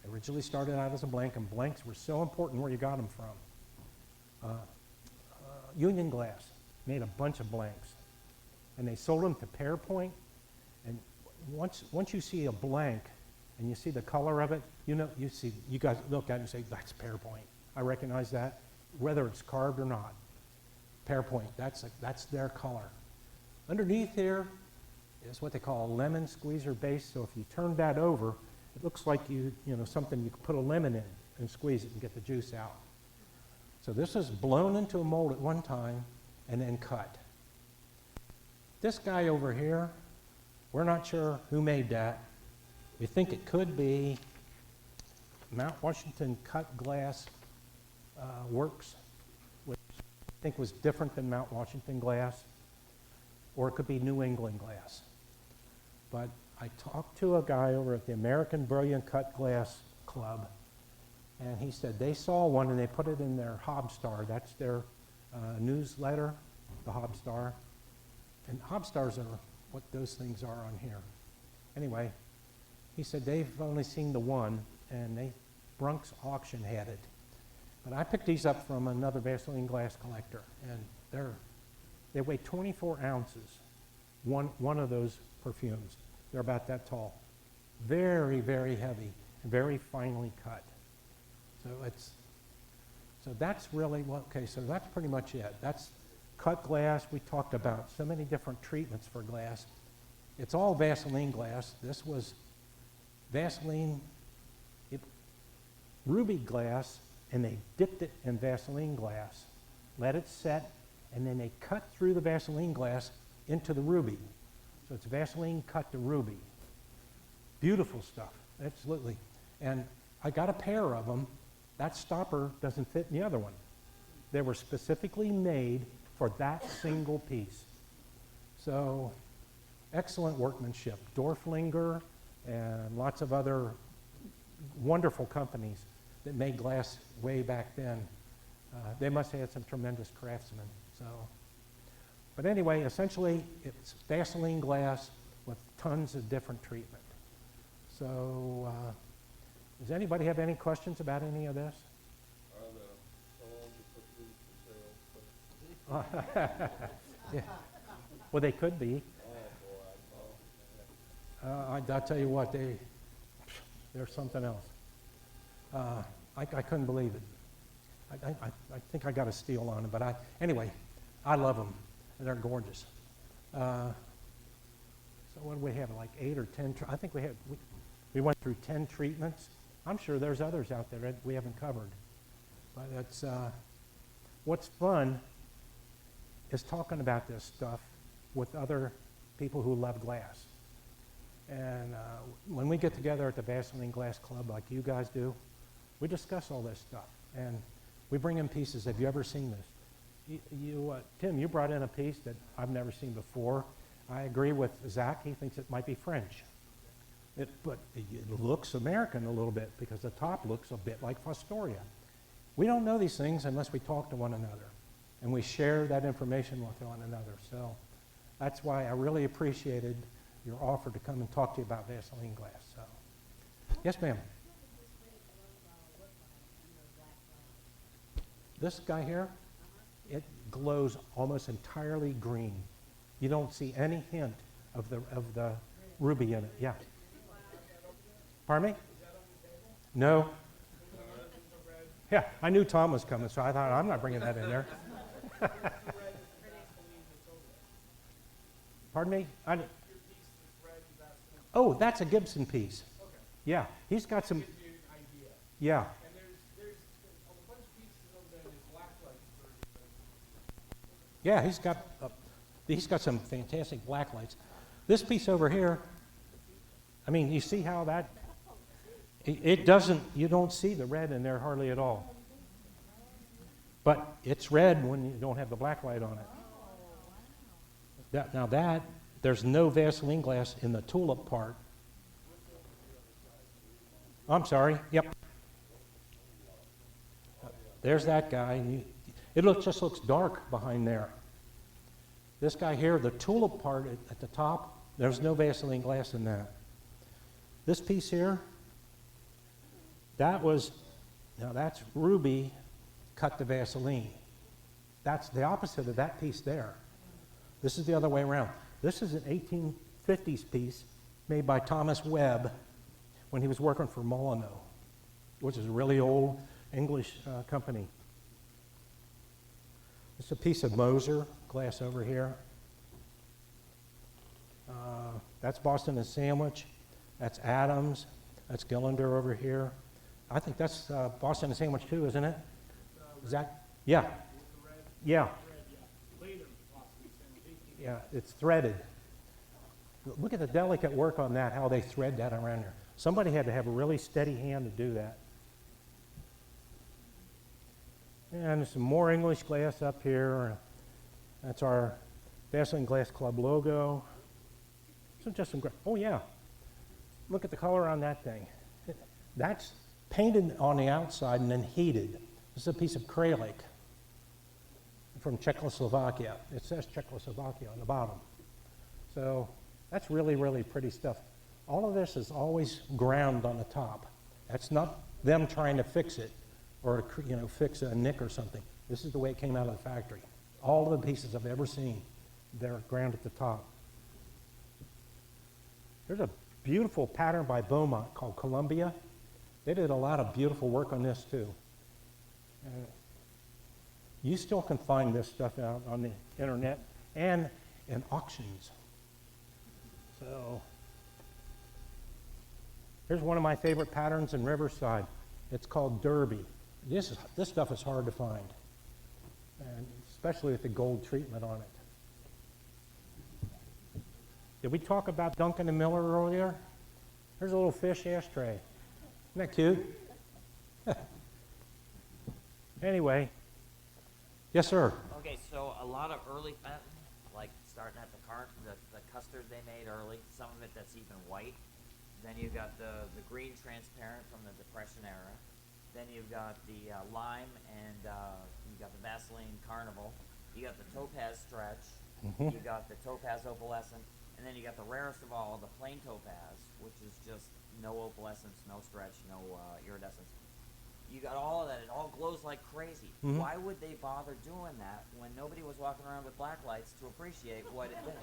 It originally started out as a blank, and blanks were so important where you got them from. Union Glass made a bunch of blanks, and they sold them to Pearpoint. And once you see a blank and you see the color of it, you guys look at it and say, that's Pearpoint. I recognize that, whether it's carved or not. Pearpoint, that's their color. Underneath here is what they call a lemon squeezer base. So if you turn that over, it looks like something you could put a lemon in and squeeze it and get the juice out. So this is blown into a mold at one time and then cut. This guy over here, we're not sure who made that. We think it could be Mount Washington Cut Glass Works, which I think was different than Mount Washington glass, or it could be New England glass. but I talked to a guy over at the American Brilliant Cut Glass Club, and he said they saw one and they put it in their Hobstar. That's their newsletter, the Hobstar. And Hobstars are what those things are on here. Anyway, he said they've only seen the one, and Brunk's auction had it. But I picked these up from another Vaseline glass collector, and they weigh 24 ounces, one of those perfumes. They're about that tall. Very, very heavy, and very finely cut. So that's really so that's pretty much it. That's cut glass. We talked about so many different treatments for glass. It's all Vaseline glass. This was Vaseline ruby glass, and they dipped it in Vaseline glass, let it set, and then they cut through the Vaseline glass into the ruby. So it's Vaseline cut to ruby. Beautiful stuff, absolutely. And I got a pair of them. That stopper doesn't fit in the other one. They were specifically made for that single piece. So excellent workmanship. Dorflinger and lots of other wonderful companies that made glass way back then. They must have had some tremendous craftsmen. But anyway, essentially, it's Vaseline glass with tons of different treatment. So, does anybody have any questions about any of this? Yeah. Well, they could be. I'll tell you what, they're something else. I couldn't believe it. I think I got a steal on them, but anyway, I love them. They're gorgeous. So what do we have, like 8 or 10? I think we went through 10 treatments. I'm sure there's others out there that we haven't covered. But it's, what's fun is talking about this stuff with other people who love glass. And when we get together at the Vaseline Glass Club like you guys do, we discuss all this stuff. And we bring in pieces. Have you ever seen this? Tim, you brought in a piece that I've never seen before. I agree with Zach. He thinks it might be French. But it looks American a little bit because the top looks a bit like Fostoria. We don't know these things unless we talk to one another. And we share that information with one another. So that's why I really appreciated your offer to come and talk to you about Vaseline glass. So, yes, ma'am. This guy here, it glows almost entirely green. You don't see any hint of the ruby in it. Yeah. Pardon me? No. Yeah, I knew Tom was coming, so I thought I'm not bringing that in there. Pardon me? Oh, that's a Gibson piece. Okay. Yeah, he's got some. Gives you an idea. Yeah. And there's a bunch of pieces over there in his black light version. Yeah, he's got some fantastic black lights. This piece over here, I mean, you see how that, it doesn't, you don't see the red in there hardly at all. But it's red when you don't have the black light on it. Now there's no Vaseline glass in the tulip part. I'm sorry, yep. There's that guy. It just looks dark behind there. This guy here, the tulip part at the top, there's no Vaseline glass in that. This piece here, that's ruby cut to Vaseline. That's the opposite of that piece there. This is the other way around. This is an 1850s piece made by Thomas Webb when he was working for Molyneux, which is a really old English company. This is a piece of Moser glass over here. That's Boston and Sandwich. That's Adams. That's Gillender over here. I think that's Boston and Sandwich too, isn't it? Is that? Yeah. Yeah. Yeah, it's threaded. Look at the delicate work on that, how they thread that around there. Somebody had to have a really steady hand to do that. And some more English glass up here. That's our Vaseline Glass Club logo. So just some, oh yeah, look at the color on that thing. That's painted on the outside and then heated. This is a piece of acrylic from Czechoslovakia. It says Czechoslovakia on the bottom. So that's really, really pretty stuff. All of this is always ground on the top. That's not them trying to fix it or fix a nick or something. This is the way it came out of the factory. All of the pieces I've ever seen, they're ground at the top. There's a beautiful pattern by Beaumont called Columbia. They did a lot of beautiful work on this too. You still can find this stuff out on the internet and in auctions. So here's one of my favorite patterns in Riverside. It's called Derby. This stuff is hard to find, and especially with the gold treatment on it. Did we talk about Duncan and Miller earlier? Here's a little fish ashtray. Isn't that cute? Anyway, yes, sir. Okay, so a lot of early Fenton, like starting at the custard they made early, some of it that's even white. Then you've got the green transparent from the Depression era. Then you've got the lime, and you've got the Vaseline Carnival. You got the topaz stretch. You got the topaz opalescent. And then you got the rarest of all, the plain topaz, which is just no opalescence, no stretch, no iridescence. You got all of that. It all glows like crazy. Why would they bother doing that when nobody was walking around with black lights to appreciate what it did?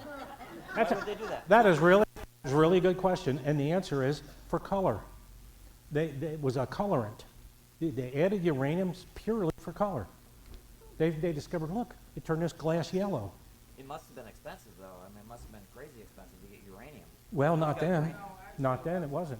Why would they do that? That is really a really good question, and the answer is for color. It was a colorant. They added uraniums purely for color. They discovered, look, it turned this glass yellow. It must have been expensive, though. I mean, it must have been crazy expensive to get uranium. Well, not then. Not then, it wasn't.